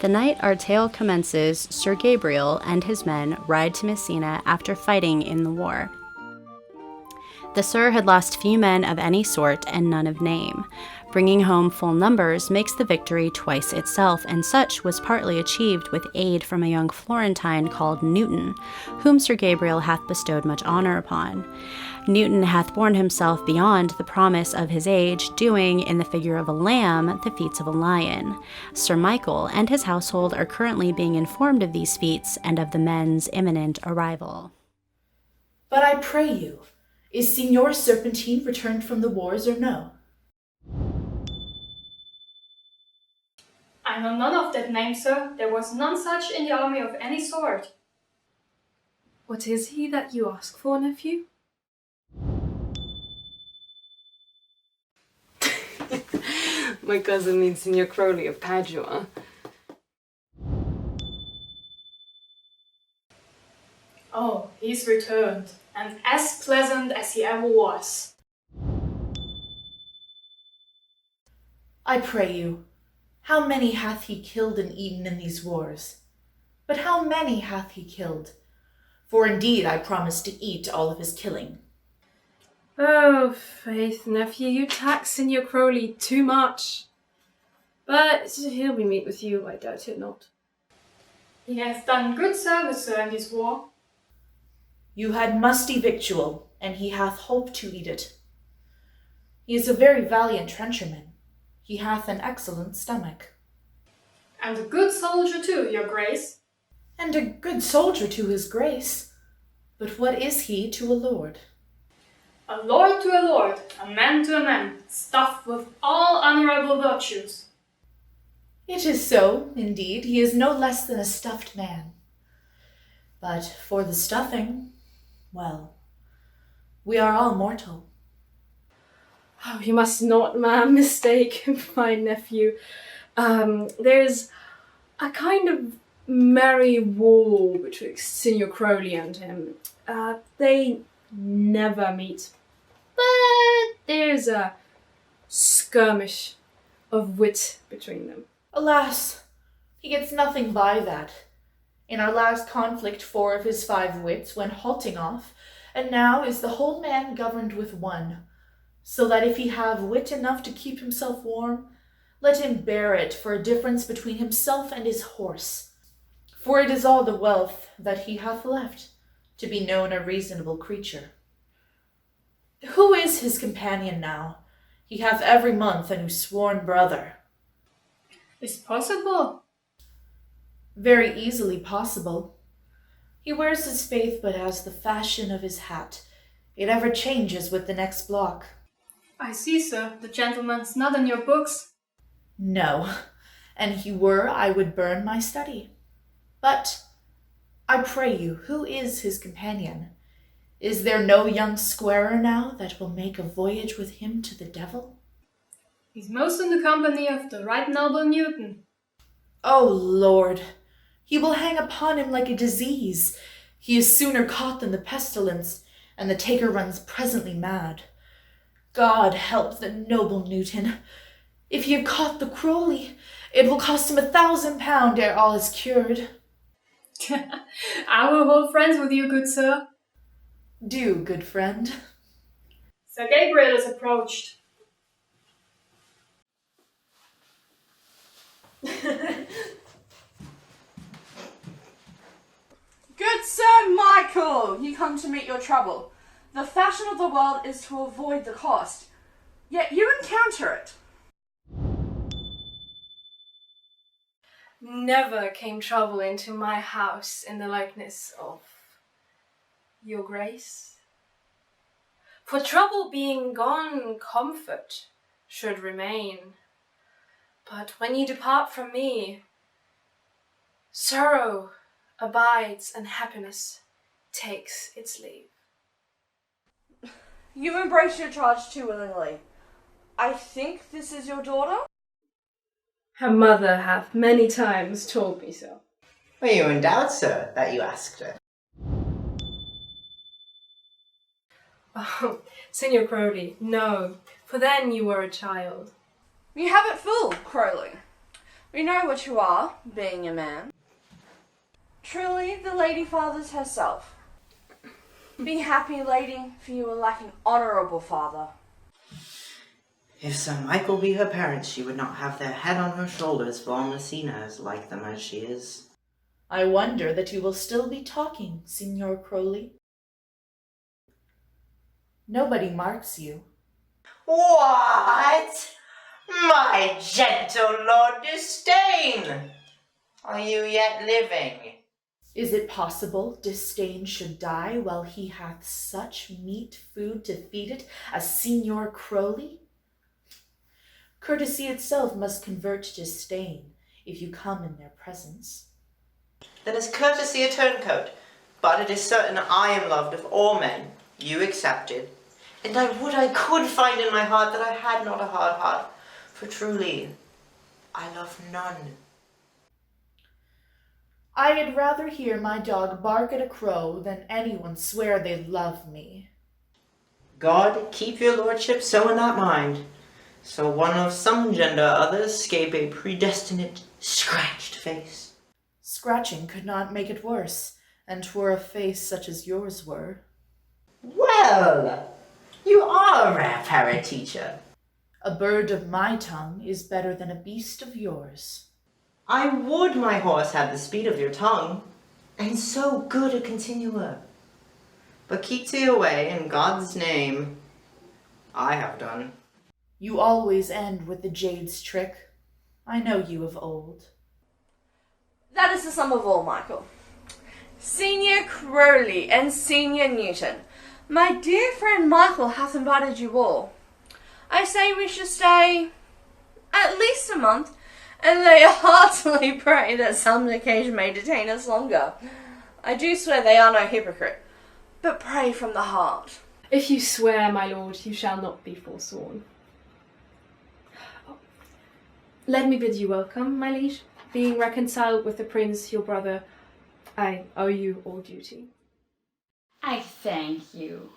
The night our tale commences, Sir Gabriel and his men ride to Messina after fighting in the war. The Sir had lost few men of any sort and none of name. Bringing home full numbers makes the victory twice itself, and such was partly achieved with aid from a young Florentine called Newton, whom Sir Gabriel hath bestowed much honour upon. Newton hath borne himself beyond the promise of his age, doing, in the figure of a lamb, the feats of a lion. Sir Michael and his household are currently being informed of these feats and of the men's imminent arrival. But I pray you, is Signor Serpentine returned from the wars or no? I know none of that name, sir. There was none such in the army of any sort. What is he that you ask for, nephew? My cousin means Signor Crowley of Padua. Oh, he's returned, and as pleasant as he ever was. I pray you, how many hath he killed and eaten in these wars? But how many hath he killed? For indeed I promise to eat all of his killing. Oh, faith, nephew, you tax Signor Crowley too much. But he'll be meet with you, I doubt it not. He hath done good service, sir, in this war. You had musty victual, and he hath hope to eat it. He is a very valiant trencherman. He hath an excellent stomach. And a good soldier too, your grace. And a good soldier to his grace. But what is he to a lord? A lord to a lord, a man to a man, stuffed with all honourable virtues. It is so, indeed. He is no less than a stuffed man. But for the stuffing, well, we are all mortal. Oh, you must not, ma'am, mistake my nephew. There's a kind of merry war betwixt Signor Crowley and him. They never meet. But there's a skirmish of wit between them. Alas, he gets nothing by that. In our last conflict 4 of his 5 wits went halting off, and now is the whole man governed with 1. So that if he have wit enough to keep himself warm, let him bear it for a difference between himself and his horse. For it is all the wealth that he hath left, to be known a reasonable creature. Who is his companion now? He hath every month a new sworn brother. Is possible? Very easily possible. He wears his faith but as the fashion of his hat. It ever changes with the next block. I see, sir, the gentleman's not in your books. No, and he were, I would burn my study. But, I pray you, who is his companion? Is there no young squarer now that will make a voyage with him to the devil? He's most in the company of the right noble Newton. O Lord, he will hang upon him like a disease. He is sooner caught than the pestilence, and the taker runs presently mad. God help the noble Newton. If he have caught the Crowley, it will cost him £1,000 ere all is cured. I will hold friends with you, good sir. Do, good friend. Sir Gabriel is approached. Good Sir Michael, you come to meet your trouble. The fashion of the world is to avoid the cost, yet you encounter it. Never came trouble into my house in the likeness of your grace. For trouble being gone, comfort should remain. But when you depart from me, sorrow abides and happiness takes its leave. You embrace your charge too willingly. I think this is your daughter? Her mother hath many times told me so. Were you in doubt, sir, that you asked her? Oh, Signor Crowley, no, for then you were a child. You have it full, Crowley. We know what you are, being a man. Truly, the lady fathers herself. Be happy, lady, for you are like an honourable father. If Sir Michael be her parents, she would not have their head on her shoulders, for Messina is like them as she is. I wonder that you will still be talking, Signor Crowley. Nobody marks you. What? My gentle Lord Disdain! Are you yet living? Is it possible Disdain should die while he hath such meat food to feed it as Signor Crowley? Courtesy itself must convert to disdain if you come in their presence. Then is courtesy a turncoat? But it is certain I am loved of all men, you excepted. And I would I could find in my heart that I had not a hard heart, for truly I love none. I had rather hear my dog bark at a crow than anyone swear they love me. God keep your lordship so in that mind, so one of some gender others scape a predestinate scratched face. Scratching could not make it worse, and 'twere a face such as yours were. Well, you are a rare parrot teacher. A bird of my tongue is better than a beast of yours. I would my horse had the speed of your tongue, and so good a continuer. But keep to your way, in God's name. I have done. You always end with the jade's trick. I know you of old. That is the sum of all, Michael. Senior Crowley and Senior Newton, my dear friend Michael hath invited you all. I say we should stay at least a month, and they heartily pray that some occasion may detain us longer. I do swear they are no hypocrite, but pray from the heart. If you swear, my lord, you shall not be forsworn. Let me bid you welcome, my liege. Being reconciled with the prince, your brother, I owe you all duty. I thank you.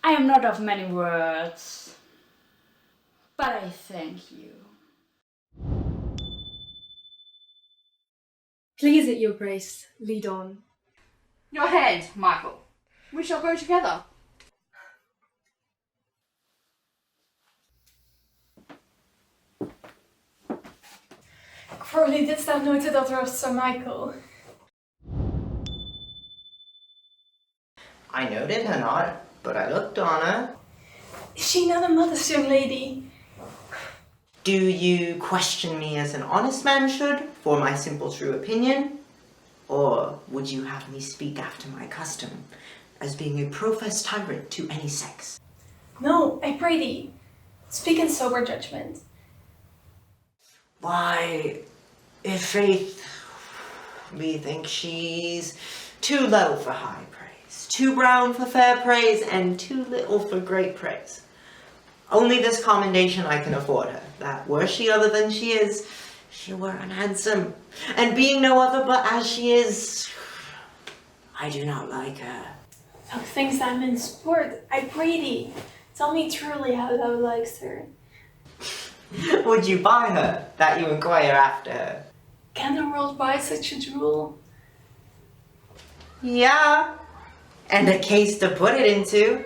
I am not of many words, but I thank you. Please it your grace, lead on. Your head, Michael. We shall go together. Crowley, didst thou know the daughter of Sir Michael? I noted her not, but I looked on her. Is she not a modest young lady? Do you question me as an honest man should, for my simple true opinion? Or would you have me speak after my custom, as being a professed tyrant to any sex? No, I pray thee. Speak in sober judgment. Why, if faith, methinks she's too low for high praise, too brown for fair praise, and too little for great praise. Only this commendation I can afford her, that were she other than she is, she were unhandsome, and being no other but as she is, I do not like her. Thou thinkst I'm in sport. I pray thee. Tell me truly how thou likest her. Would you buy her, that you inquire after her? Can the world buy such a jewel? Yeah, and a case to put it into.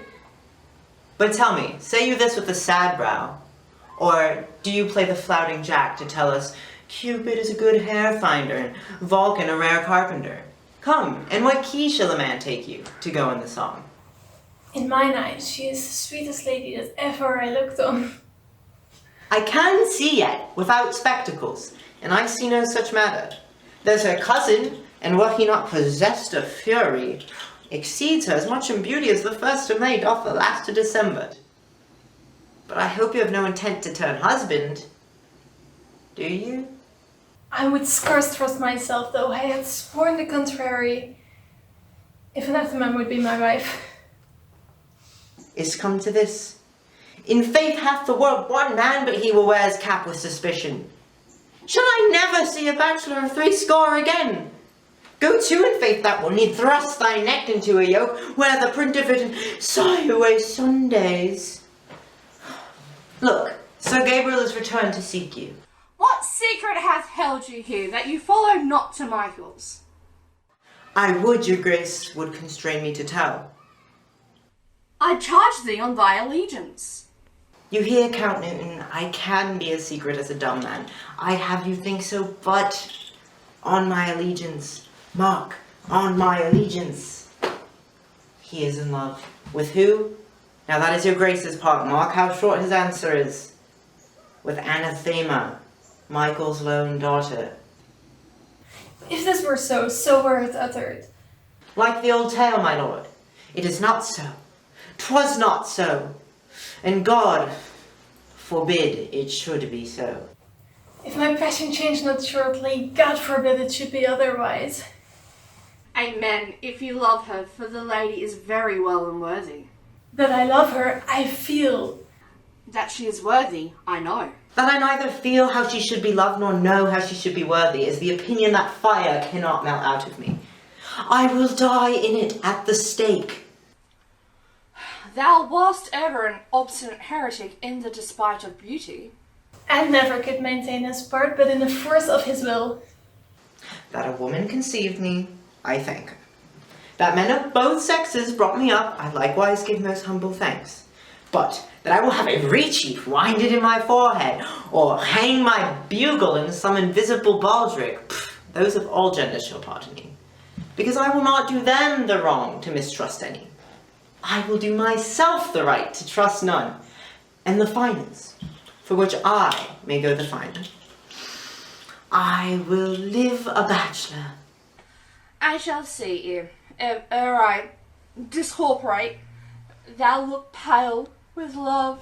But tell me, say you this with a sad brow, or do you play the flouting jack to tell us Cupid is a good hair finder and Vulcan a rare carpenter? Come, and what key shall a man take you to go in the song? In mine eyes, she is the sweetest lady that ever I looked on. I can see yet, without spectacles, and I see no such matter. There's her cousin, and were he not possessed of fury, exceeds her as much in beauty as the 1st of May doth the last of December. But I hope you have no intent to turn husband, do you? I would scarce trust myself, though I had sworn the contrary. If another man would be my wife. Is come to this. In faith hath the world one man, but he will wear his cap with suspicion. Shall I never see a bachelor of 80 again? Go to in faith that will need thrust thy neck into a yoke, where the print of it and sigh away Sundays. Look, Sir Gabriel is returned to seek you. What secret hath held you here, that you follow not to Michael's? I would your grace would constrain me to tell. I charge thee on thy allegiance. You hear, Count Newton, I can be as secret as a dumb man. I'd have you think so, but on my allegiance, mark, on my allegiance. He is in love. With who? Now that is your grace's part. Mark how short his answer is. With Anathema, Michael's lone daughter. If this were so, so were it uttered. Like the old tale, my lord. It is not so. 'Twas not so. And God forbid it should be so. If my passion change not shortly, God forbid it should be otherwise. Amen, if you love her, for the lady is very well and worthy. That I love her, I feel. That she is worthy, I know. That I neither feel how she should be loved nor know how she should be worthy is the opinion that fire cannot melt out of me. I will die in it at the stake. Thou wast ever an obstinate heretic in the despite of beauty. And never could maintain his part, but in the force of his will. That a woman conceived me, I thank her. That men of both sexes brought me up, I likewise give most humble thanks. But that I will have a recheat winded in my forehead, or hang my bugle in some invisible baldric, those of all genders shall pardon me. Because I will not do them the wrong to mistrust any. I will do myself the right to trust none, and the finance, for which I may go the finer. I will live a bachelor. I shall see you. I discorporate. Thou look pale with love.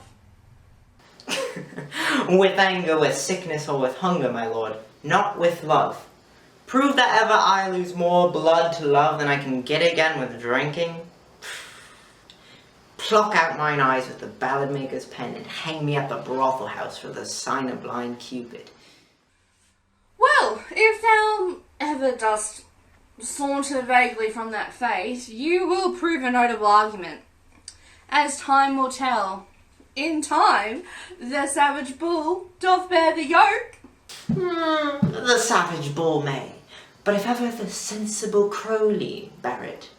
With anger, with sickness, or with hunger, my lord, not with love. Prove that ever I lose more blood to love than I can get again with drinking. Pluck out mine eyes with the ballad maker's pen and hang me at the brothel house for the sign of blind Cupid. Well, if thou ever dost saunter vaguely from that fate, you will prove a notable argument. As time will tell. In time, the savage bull doth bear the yoke. The savage bull may, but if ever the sensible Crowley bear it,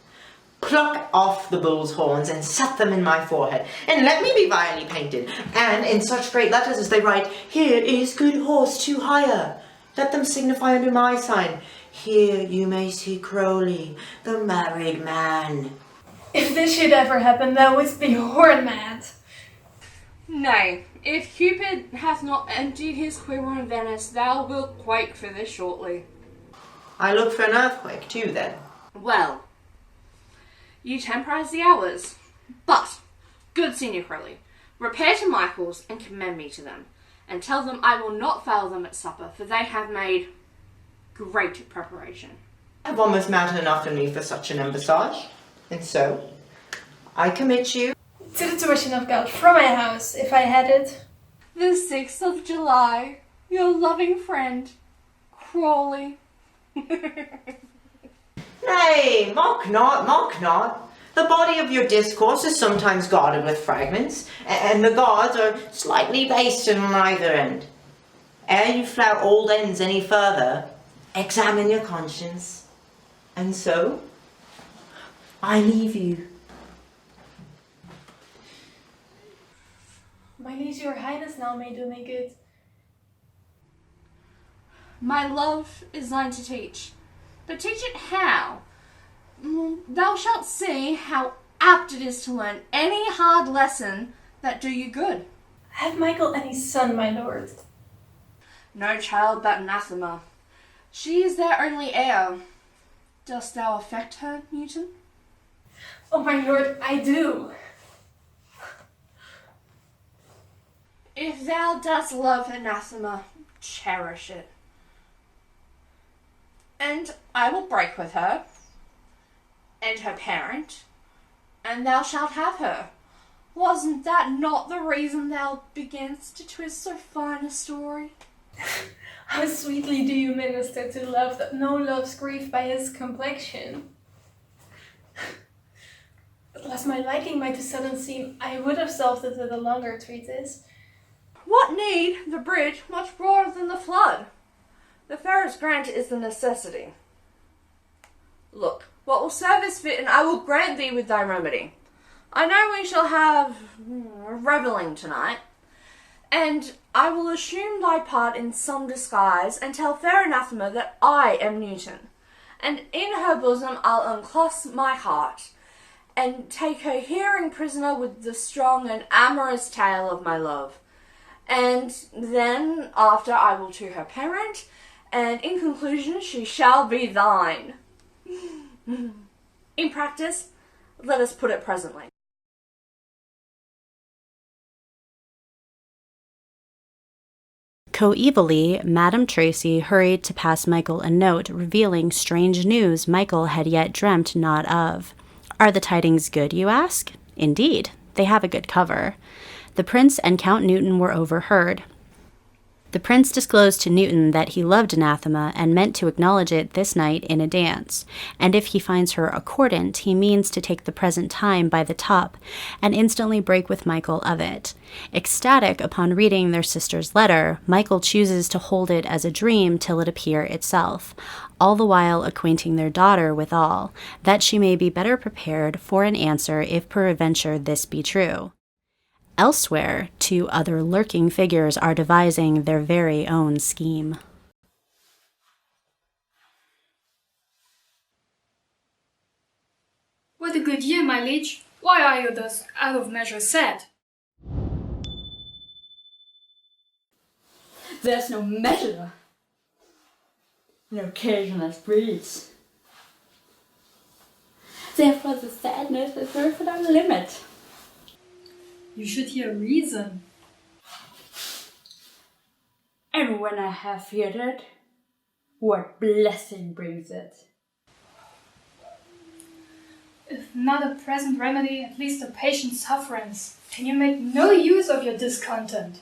pluck off the bull's horns and set them in my forehead, and let me be vilely painted, and in such great letters as they write, here is good horse to hire. Let them signify under my sign, here you may see Crowley, the married man. If this should ever happen, thou wouldst be horn mad. Nay, if Cupid hath not emptied his quiver in Venice, thou wilt quake for this shortly. I look for an earthquake too, then. Well, you temporize the hours. But, good Senior Crowley, repair to Michael's and commend me to them, and tell them I will not fail them at supper, for they have made great preparation. I have almost matter enough in me for such an embassage, and so I commit you To the tuition of God from my house, if I had it. The 6th of July, your loving friend, Crawley. Nay, mock not, mock not. The body of your discourse is sometimes guarded with fragments, and the gods are slightly basted on either end. Ere you flout old ends any further, examine your conscience. And so, I leave you. My liege, your highness now may do me good. My love is thine to teach, but teach it how? Thou shalt see how apt it is to learn any hard lesson that do you good. Have Michael any son, my lord? No child but anathema. She is their only heir. Dost thou affect her, Newton? Oh, my lord, I do. If thou dost love anathema, cherish it. And I will break with her, and her parent, and thou shalt have her. Wasn't that not the reason thou beganst to twist so fine a story? How sweetly do you minister to love that no loves grief by his complexion. But lest my liking might to sudden seem, I would have solved it with a longer treatise. What need the bridge much broader than the flood? The fairest grant is the necessity. Look, what will serve is fit, and I will grant thee with thy remedy. I know we shall have revelling tonight, and I will assume thy part in some disguise, and tell fair Anathema that I am Newton, and in her bosom I'll unclasp my heart, and take her hearing prisoner with the strong and amorous tale of my love. And then after I will to her parent, and in conclusion she shall be thine. In practice, let us put it presently. Coevally, Madame Tracy hurried to pass Michael a note revealing strange news Michael had yet dreamt not of. Are the tidings good, you ask? Indeed, they have a good cover. The prince and Count Newton were overheard. The prince disclosed to Newton that he loved Anathema and meant to acknowledge it this night in a dance, and if he finds her accordant, he means to take the present time by the top and instantly break with Michael of it. Ecstatic upon reading their sister's letter, Michael chooses to hold it as a dream till it appear itself, all the while acquainting their daughter withal, that she may be better prepared for an answer if peradventure this be true. Elsewhere, two other lurking figures are devising their very own scheme. What a good year, my liege. Why are you thus out of measure sad? There's no measure. No occasion as breeds. Therefore the sadness is without limit. You should hear reason. And when I have heard it, what blessing brings it? If not a present remedy, at least a patient sufferance. Can you make no use of your discontent?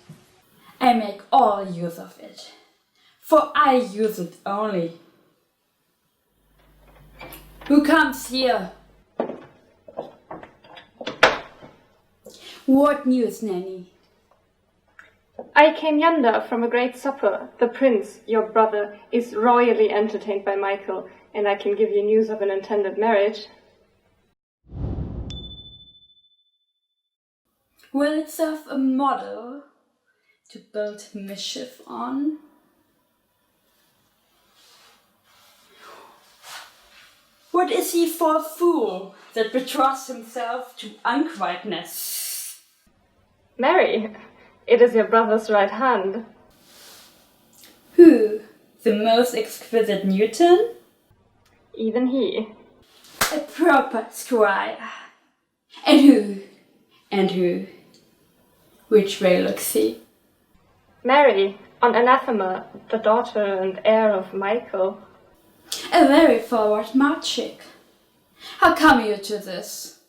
I make all use of it, for I use it only. Who comes here? What news, Nanny? I came yonder from a great supper. The prince, your brother, is royally entertained by Michael, and I can give you news of an intended marriage. Will it serve a model to build mischief on? What is he for a fool that betrusts himself to unquietness? Marry, it is your brother's right hand. Who? The most exquisite Newton? Even he. A proper squire. And who? And who? Which way looks he? Marry, on Anathema, the daughter and heir of Michael. A very forward marchick. How come you to this?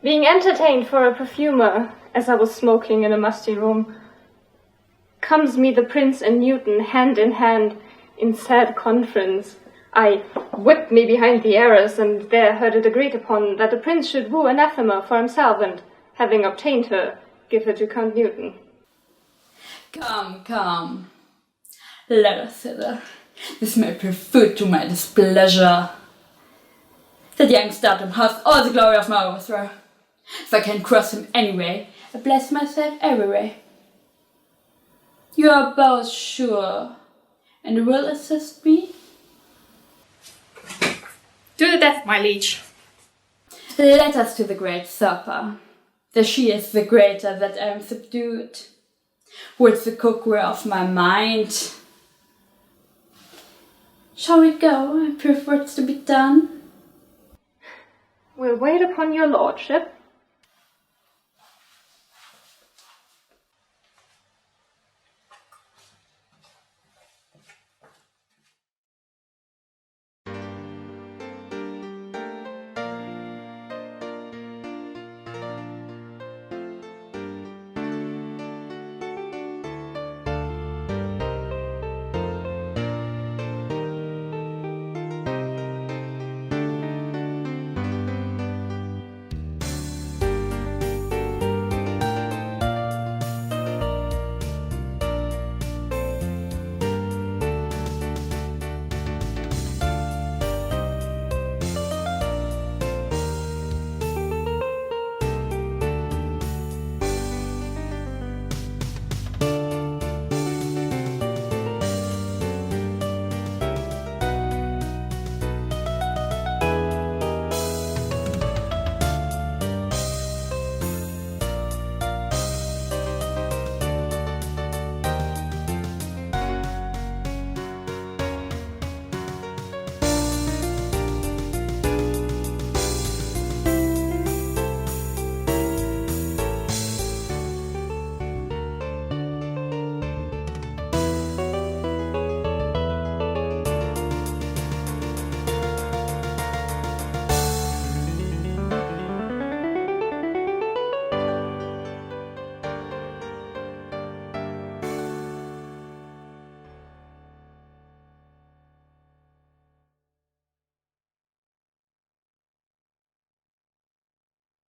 Being entertained for a perfumer, as I was smoking in a musty room, comes me the prince and Newton hand in hand in sad conference. I whipped me behind the arras, and there heard it agreed upon that the prince should woo Anathema for himself, and, having obtained her, give her to Count Newton. Come, come. Let us thither. This may prove food to my displeasure. That young stardom hath all the glory of my overthrow. If I can cross him anyway, I bless myself every way. You are both sure, and will assist me? To the death, my liege. Let us to the great supper. The she is the greater that I am subdued. Would the cook were of my mind. Shall we go and prove what's to be done? We'll wait upon your lordship.